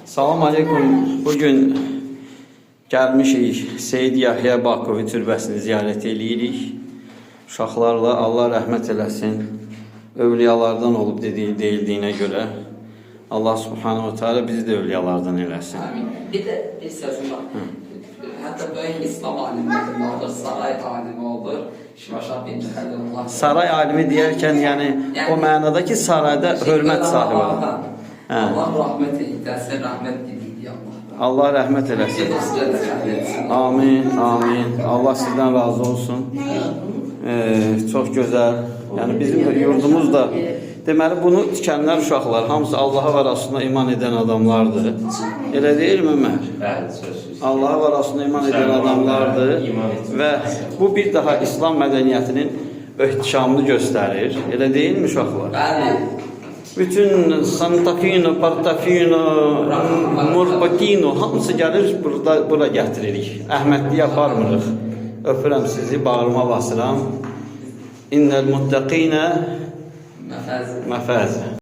Salam aleykum. Bugün gəlmişik Seyid Yahya Bakovi türbəsini ziyarət eləyirik. Uşaqlarla Allah rəhmət eləsin. Övliyalardan olub deyildiyinə görə Allah subhanahu teala bizi də övliyalardan eləsin. Amin. Bir de bir sözüm var. Hatta böyle İslam alimleri olur, saray alimi olur. Şimaşah bin Cəhəlullah. Saray alimi deyərkən, yəni o mənada ki, sarayda hörmət sahibi. Allah rahmet eylesin, rahmet dileydi Allah'tan. Allah rəhmət eləsin. Amin, amin. Allah sizdən razı olsun. Çox gözəl. Yəni bizim yurdumuz da deməli bunu tikənlər uşaqlar hamısı Allaha və Rasuluna iman edən adamlardır. Elə deyilmi Ömər? Allaha və Rasuluna iman edən adamlardır və bu bir daha İslam mədəniyyətinin ihtişamını göstərir. Elə deyilmi uşaqlar? Bəli. Bütün Santafino, Partafino, Murbakino hamısı gəlir bura gətiririk. Əhmədliyə aparmırıq. Öpürəm sizi, bağrıma basıram. İnnel muttaqina mafaz.